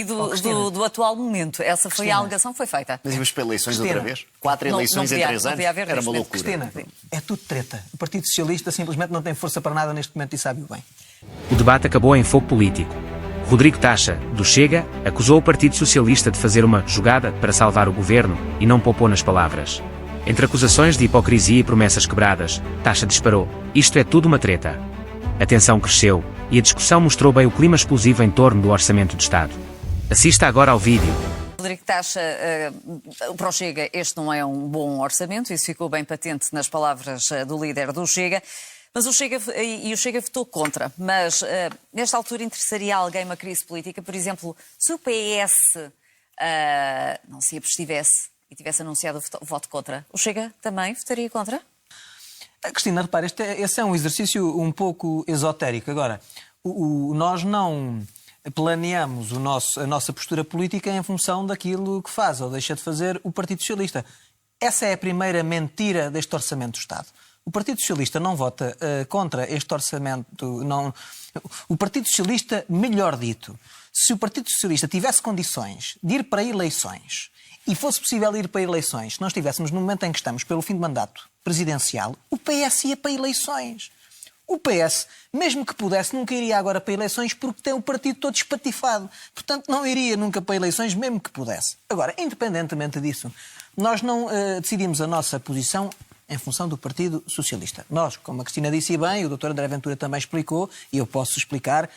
do atual momento. Essa foi Cristina, a alegação que foi feita. Mas íamos para eleições Cristina, outra vez? 4 eleições em 3 anos? Era uma loucura. Cristina, é tudo treta. O Partido Socialista simplesmente não tem força para nada neste momento e sabe-o bem. O debate acabou em fogo político. Rodrigo Taxa, do Chega, acusou o Partido Socialista de fazer uma jogada para salvar o governo e não poupou nas palavras. Entre acusações de hipocrisia e promessas quebradas, Taxa disparou: "Isto é tudo uma treta." A tensão cresceu e a discussão mostrou bem o clima explosivo em torno do Orçamento de Estado. Assista agora ao vídeo. Rodrigo Taxa, para o Chega, este não é um bom orçamento, isso ficou bem patente nas palavras do líder do Chega. Mas o Chega votou contra. Mas, nesta altura, interessaria a alguém uma crise política? Por exemplo, se o PS não se abstivesse e tivesse anunciado o voto contra, o Chega também votaria contra? Cristina, repare, esse é um exercício um pouco esotérico. Agora, nós não planeamos a nossa postura política em função daquilo que faz ou deixa de fazer o Partido Socialista. Essa é a primeira mentira deste Orçamento do Estado. O Partido Socialista não vota contra este orçamento. Não. O Partido Socialista, melhor dito, se o Partido Socialista tivesse condições de ir para eleições e fosse possível ir para eleições, se nós estivéssemos no momento em que estamos pelo fim de mandato presidencial, o PS ia para eleições. O PS, mesmo que pudesse, nunca iria agora para eleições porque tem o partido todo espatifado. Portanto, não iria nunca para eleições, mesmo que pudesse. Agora, independentemente disso, nós não decidimos a nossa posição em função do Partido Socialista. Nós, como a Cristina disse bem, o Dr. André Ventura também explicou, e eu posso explicar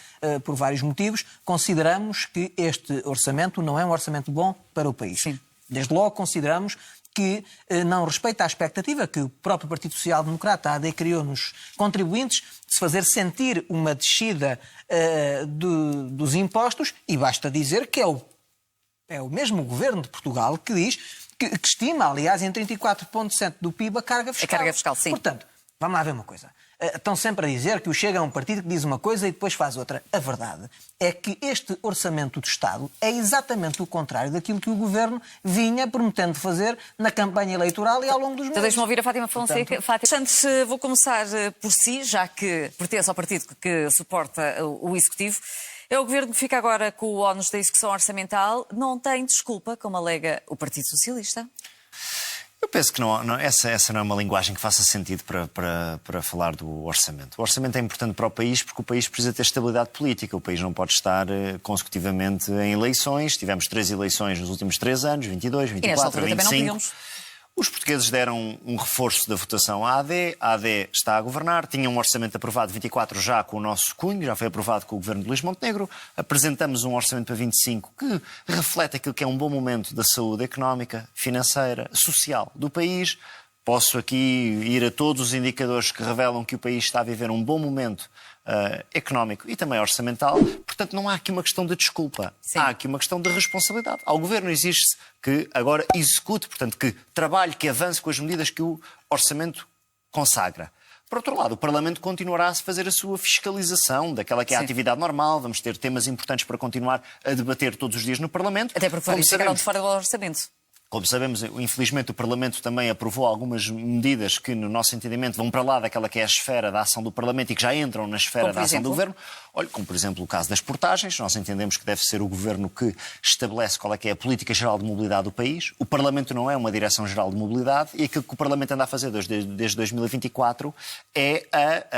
por vários motivos, consideramos que este orçamento não é um orçamento bom para o país. Sim. Desde logo consideramos que não respeita a expectativa que o próprio Partido Social Democrata, a AD, criou nos contribuintes, de se fazer sentir uma descida dos impostos, e basta dizer que é o mesmo governo de Portugal que diz que estima, aliás, em 34,7% do PIB a carga fiscal. A carga fiscal, sim. Portanto, vamos lá ver uma coisa. Estão sempre a dizer que o Chega é um partido que diz uma coisa e depois faz outra. A verdade é que este orçamento do Estado é exatamente o contrário daquilo que o Governo vinha prometendo fazer na campanha eleitoral e ao longo dos meses. Então deixe-me ouvir a Fátima Fonseca. Fátima, antes vou começar por si, já que pertence ao partido que suporta o Executivo. É o Governo que fica agora com o ónus da execução orçamental. Não tem desculpa, como alega o Partido Socialista? Eu penso que essa não é uma linguagem que faça sentido para falar do orçamento. O orçamento é importante para o país porque o país precisa ter estabilidade política. O país não pode estar consecutivamente em eleições. Tivemos 3 eleições nos últimos 3 anos, 22, 24, 25. Os portugueses deram um reforço da votação à AD. A AD está a governar. Tinha um orçamento aprovado 24 já com o nosso cunho, já foi aprovado com o governo de Luís Montenegro. Apresentamos um orçamento para 25 que reflete aquilo que é um bom momento da saúde económica, financeira, social do país. Posso aqui ir a todos os indicadores que revelam que o país está a viver um bom momento económico e também orçamental. Portanto, não há aqui uma questão de desculpa. Sim. Há aqui uma questão de responsabilidade. Ao Governo exige-se que agora execute, portanto, que trabalhe, que avance com as medidas que o orçamento consagra. Por outro lado, o Parlamento continuará a fazer a sua fiscalização daquela que é a atividade normal. Vamos ter temas importantes para continuar a debater todos os dias no Parlamento. Até porque ficaram de fora do orçamento. Como sabemos, infelizmente o Parlamento também aprovou algumas medidas que, no nosso entendimento, vão para lá daquela que é a esfera da ação do Parlamento e que já entram na esfera da ação do Governo. Olha, como por exemplo o caso das portagens. Nós entendemos que deve ser o Governo que estabelece qual é que é a política geral de mobilidade do país. O Parlamento não é uma direção-geral de mobilidade e aquilo que o Parlamento anda a fazer desde 2024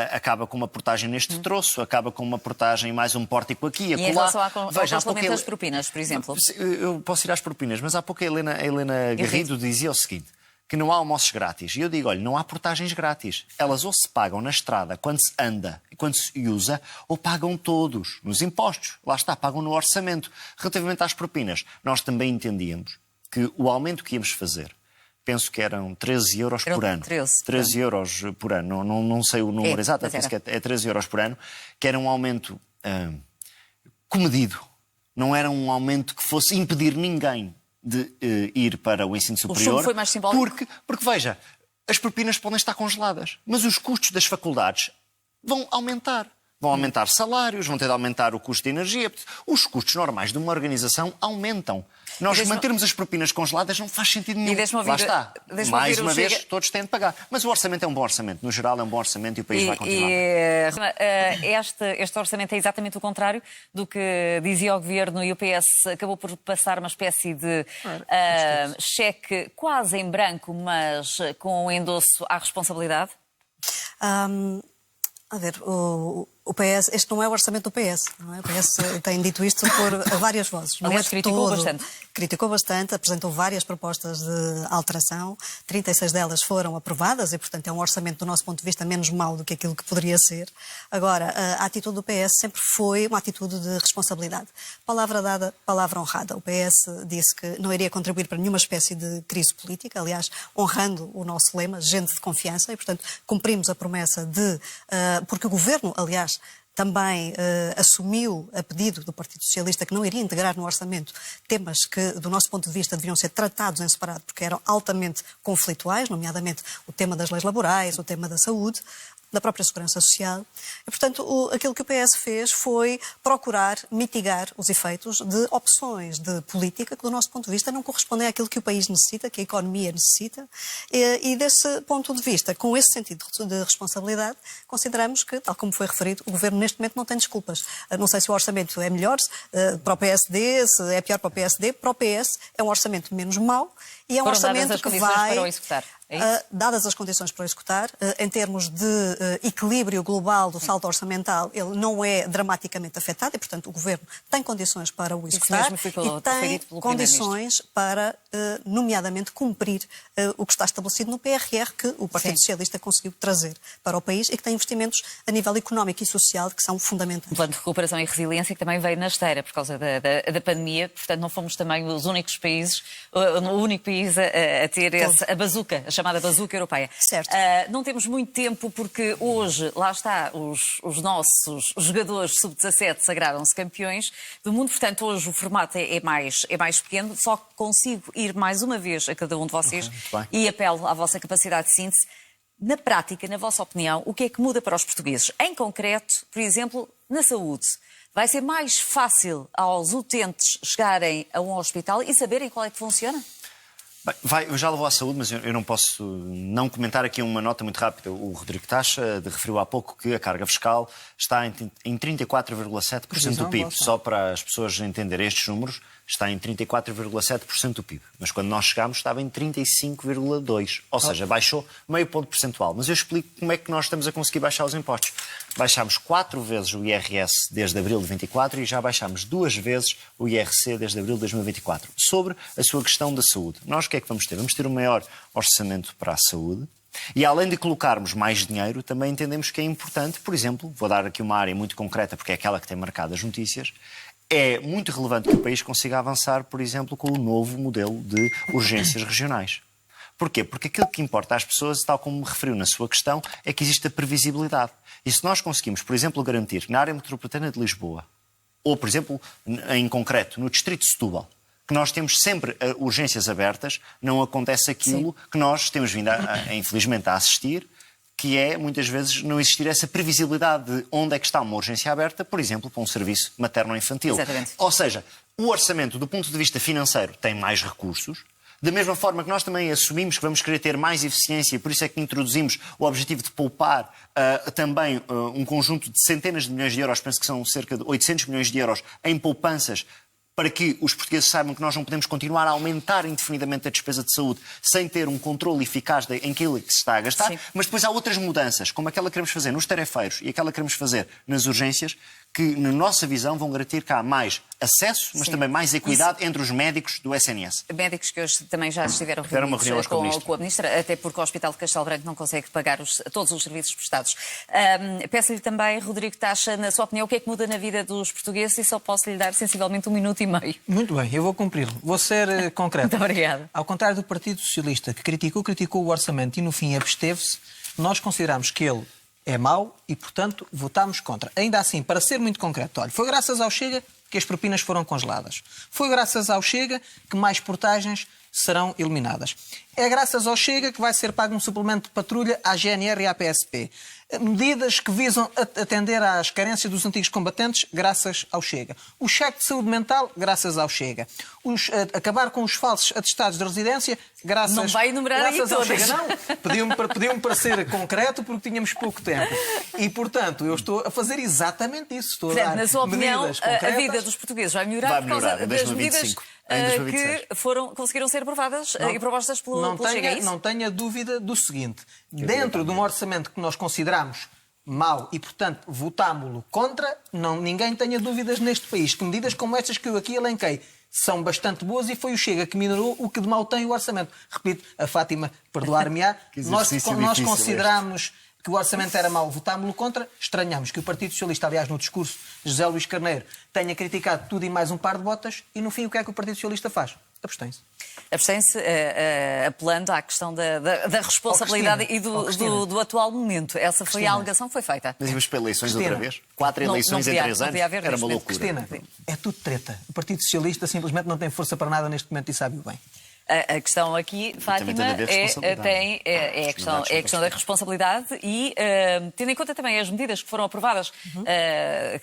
acaba com uma portagem neste troço, acaba com uma portagem mais um pórtico aqui, acolá. E em relação ao cancelamento das propinas, por exemplo? Eu posso ir às propinas, mas há pouco a Helena Garrido dizia o seguinte, que não há almoços grátis. E eu digo, olha, não há portagens grátis. Elas ou se pagam na estrada quando se anda e quando se usa, ou pagam todos nos impostos. Lá está, pagam no orçamento. Relativamente às propinas, nós também entendíamos que o aumento que íamos fazer, penso que eram 13 euros por ano. 13 euros por ano, não sei o número exato, penso que é 13 euros por ano, que era um aumento comedido. Não era um aumento que fosse impedir ninguém de ir para o ensino superior. O chumbo foi mais simbólico? Porque, veja, as propinas podem estar congeladas, mas os custos das faculdades vão aumentar. Vão aumentar salários, vão ter de aumentar o custo de energia. Os custos normais de uma organização aumentam. Nós mantermos as propinas congeladas não faz sentido nenhum. Lá está. Mais uma vez, todos têm de pagar. Mas o orçamento é um bom orçamento. No geral, é um bom orçamento e o país vai continuar. Este orçamento é exatamente o contrário do que dizia o Governo, e o PS acabou por passar uma espécie de cheque quase em branco, mas com endosso à responsabilidade? A ver, o PS, este não é o orçamento do PS, não é? O PS tem dito isto por várias vozes. Aliás, criticou bastante. Criticou bastante, apresentou várias propostas de alteração, 36 delas foram aprovadas e, portanto, é um orçamento, do nosso ponto de vista, menos mau do que aquilo que poderia ser. Agora, a atitude do PS sempre foi uma atitude de responsabilidade. Palavra dada, palavra honrada. O PS disse que não iria contribuir para nenhuma espécie de crise política, aliás, honrando o nosso lema, gente de confiança, e, portanto, cumprimos a promessa de... porque o Governo, aliás, também assumiu, a pedido do Partido Socialista, que não iria integrar no orçamento temas que, do nosso ponto de vista, deviam ser tratados em separado, porque eram altamente conflituais, nomeadamente o tema das leis laborais, o tema da saúde, da própria segurança social. E, portanto, aquilo que o PS fez foi procurar mitigar os efeitos de opções de política que, do nosso ponto de vista, não correspondem àquilo que o país necessita, que a economia necessita. E desse ponto de vista, com esse sentido de responsabilidade, consideramos que, tal como foi referido, o Governo neste momento não tem desculpas. Não sei se o orçamento é melhor para o PSD, se é pior para o PSD. Para o PS é um orçamento menos mau e é um orçamento que vai... para o executar. Dadas as condições para o executar, em termos de equilíbrio global do saldo orçamental, ele não é dramaticamente afetado e, portanto, o Governo tem condições para o executar e tem condições para, nomeadamente, cumprir o que está estabelecido no PRR, que o Partido Socialista conseguiu trazer para o país e que tem investimentos a nível económico e social que são fundamentais. Um plano de recuperação e resiliência que também veio na esteira por causa da pandemia, portanto, não fomos também os únicos países, o único país a ter a bazuca, a chamada bazuca europeia. Certo. Não temos muito tempo porque hoje, lá está, os nossos jogadores sub-17 sagraram-se campeões do mundo, portanto hoje o formato é mais pequeno, só consigo ir mais uma vez a cada um de vocês e apelo à vossa capacidade de síntese. Na prática, na vossa opinião, o que é que muda para os portugueses? Em concreto, por exemplo, na saúde. Vai ser mais fácil aos utentes chegarem a um hospital e saberem qual é que funciona? Bem, eu já levou à saúde, mas eu não posso não comentar aqui uma nota muito rápida. O Rodrigo Taxa referiu há pouco que a carga fiscal está em 34,7% do PIB. Só para as pessoas entenderem estes números, está em 34,7% do PIB. Mas quando nós chegámos estava em 35,2%. Ou seja, baixou meio ponto percentual. Mas eu explico como é que nós estamos a conseguir baixar os impostos. Baixámos 4 vezes o IRS desde abril de 24 e já baixámos 2 vezes o IRC desde abril de 2024. Sobre a sua questão da saúde. Nós o que é que vamos ter? Vamos ter um maior orçamento para a saúde. E além de colocarmos mais dinheiro, também entendemos que é importante, por exemplo, vou dar aqui uma área muito concreta porque é aquela que tem marcado as notícias, é muito relevante que o país consiga avançar, por exemplo, com o novo modelo de urgências regionais. Porquê? Porque aquilo que importa às pessoas, tal como me referiu na sua questão, é que existe a previsibilidade. E se nós conseguimos, por exemplo, garantir na área metropolitana de Lisboa, ou, por exemplo, em concreto, no distrito de Setúbal, que nós temos sempre urgências abertas, não acontece aquilo que nós temos vindo, infelizmente, a assistir, que é, muitas vezes, não existir essa previsibilidade de onde é que está uma urgência aberta, por exemplo, para um serviço materno-infantil. Exatamente. Ou seja, o orçamento, do ponto de vista financeiro, tem mais recursos. Da mesma forma que nós também assumimos que vamos querer ter mais eficiência, por isso é que introduzimos o objetivo de poupar também um conjunto de centenas de milhões de euros, penso que são cerca de 800 milhões de euros, em poupanças, para que os portugueses saibam que nós não podemos continuar a aumentar indefinidamente a despesa de saúde sem ter um controle eficaz em aquilo que se está a gastar. Sim. Mas depois há outras mudanças, como aquela que queremos fazer nos tarefeiros e aquela que queremos fazer nas urgências, que, na nossa visão, vão garantir que há mais acesso, mas também mais equidade entre os médicos do SNS. Médicos que hoje também já estiveram reunidos com a Ministra, até porque o Hospital de Castelo Branco não consegue pagar todos os serviços prestados. Peço-lhe também, Rodrigo Taxa, na sua opinião, o que é que muda na vida dos portugueses e só posso lhe dar sensivelmente 1 minuto e meio. Muito bem, eu vou cumpri-lo. Vou ser concreto. Muito obrigada. Ao contrário do Partido Socialista, que criticou o orçamento e no fim absteve-se, nós consideramos que ele é mau e, portanto, votámos contra. Ainda assim, para ser muito concreto, olha, foi graças ao Chega que as propinas foram congeladas. Foi graças ao Chega que mais portagens serão eliminadas. É graças ao Chega que vai ser pago um suplemento de patrulha à GNR e à PSP. Medidas que visam atender às carências dos antigos combatentes, graças ao Chega. O cheque de saúde mental, graças ao Chega. Acabar com os falsos atestados de residência, graças, não vai enumerar graças aí ao todas. Chega. Não, pediu-me para ser concreto porque tínhamos pouco tempo. E, portanto, eu estou a fazer exatamente isso. Estou a dar na sua opinião, medidas a concretas. vida dos portugueses vai melhorar, Vai por causa melhorar em das 2025, medidas em 2026. que conseguiram ser aprovadas e propostas pelo Chega, é isso? Não tenha dúvida do seguinte. Dentro de um orçamento que nós consideramos mau e, portanto, votámo-lo contra, ninguém tenha dúvidas neste país que medidas como estas que eu aqui elenquei são bastante boas e foi o Chega que minorou o que de mal tem o orçamento. Repito, a Fátima perdoar-me-á, nós consideramos que o orçamento era mau, votámo-lo contra, estranhamos que o Partido Socialista, aliás, no discurso de José Luís Carneiro, tenha criticado tudo e mais um par de botas e, no fim, o que é que o Partido Socialista faz? Abstém-se. Abstém-se apelando à questão da responsabilidade e do atual momento. Essa foi Cristina, a alegação que foi feita. Mas íamos para eleições outra vez? 4 Não eleições podia- em 3 não anos? podia haver Era uma neste loucura. Cristina, é tudo treta. O Partido Socialista simplesmente não tem força para nada neste momento e sabe-o bem. A questão aqui, Fátima, tem a ver responsabilidade. é a questão da responsabilidade e, tendo em conta também as medidas que foram aprovadas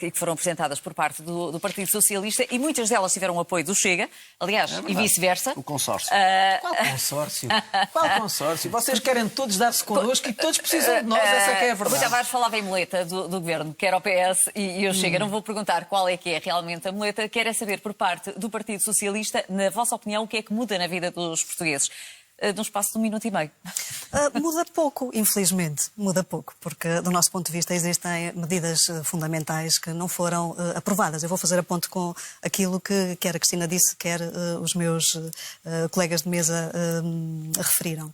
e que foram apresentadas por parte do Partido Socialista, e muitas delas tiveram apoio do Chega, aliás, e vice-versa. O consórcio. Qual consórcio? Qual consórcio? Vocês querem todos dar-se connosco e todos precisam de nós, essa que é a O Rui verdade. Tavares falava em muleta do governo, que era o PS e o Chega. Não vou perguntar qual é que é realmente a muleta. Quero é saber, por parte do Partido Socialista, na vossa opinião, o que é que muda na vida dos portugueses? Num espaço de 1 minuto e meio. Muda pouco, infelizmente. Muda pouco, porque do nosso ponto de vista existem medidas fundamentais que não foram aprovadas. Eu vou fazer a ponte com aquilo que quer a Cristina disse, quer os meus colegas de mesa referiram.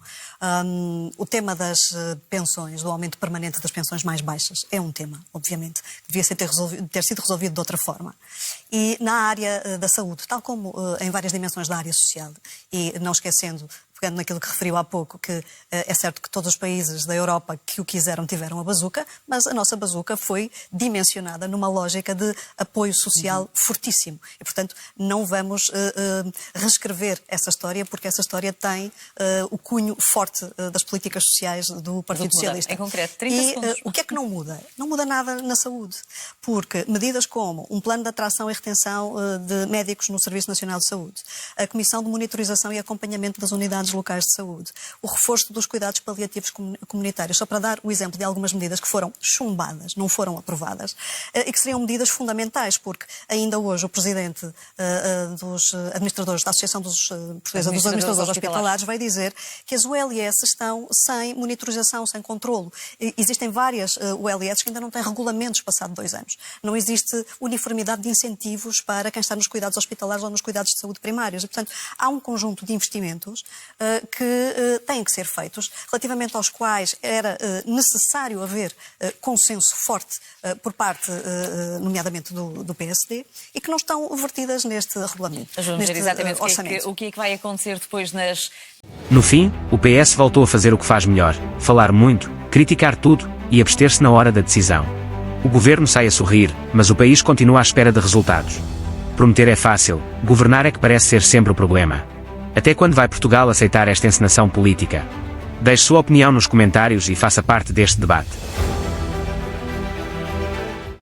O tema das pensões, do aumento permanente das pensões mais baixas, é um tema, obviamente, que devia ter sido resolvido de outra forma. E na área da saúde, tal como em várias dimensões da área social, e não esquecendo, pegando naquilo que referiu há pouco, que é certo que todos os países da Europa que o quiseram tiveram a bazuca, mas a nossa bazuca foi dimensionada numa lógica de apoio social fortíssimo. E, portanto, não vamos reescrever essa história, porque essa história tem o cunho forte das políticas sociais do Partido Socialista. Em concreto, 30 e segundos. o que é que não muda? Não muda nada na saúde, porque medidas como um plano de atração e retenção de médicos no Serviço Nacional de Saúde, a Comissão de Monitorização e Acompanhamento das Unidades Locais de Saúde, o reforço dos cuidados paliativos comunitários, só para dar o exemplo de algumas medidas que foram chumbadas, não foram aprovadas, e que seriam medidas fundamentais, porque ainda hoje o presidente dos administradores da Associação Portuguesa dos Administradores Hospitalares vai dizer que as ULS estão sem monitorização, sem controlo. Existem várias ULS que ainda não têm regulamentos passado 2 anos. Não existe uniformidade de incentivos para quem está nos cuidados hospitalares ou nos cuidados de saúde primários. E, portanto, há um conjunto de investimentos que têm que ser feitos, relativamente aos quais era necessário haver consenso forte por parte, nomeadamente, do PSD, e que não estão vertidas neste regulamento. Mas vamos ver exatamente orçamento. o que é que vai acontecer depois nas... No fim, o PS voltou a fazer o que faz melhor: falar muito, criticar tudo e abster-se na hora da decisão. O governo sai a sorrir, mas o país continua à espera de resultados. Prometer é fácil, governar é que parece ser sempre o problema. Até quando vai Portugal aceitar esta encenação política? Deixe sua opinião nos comentários e faça parte deste debate.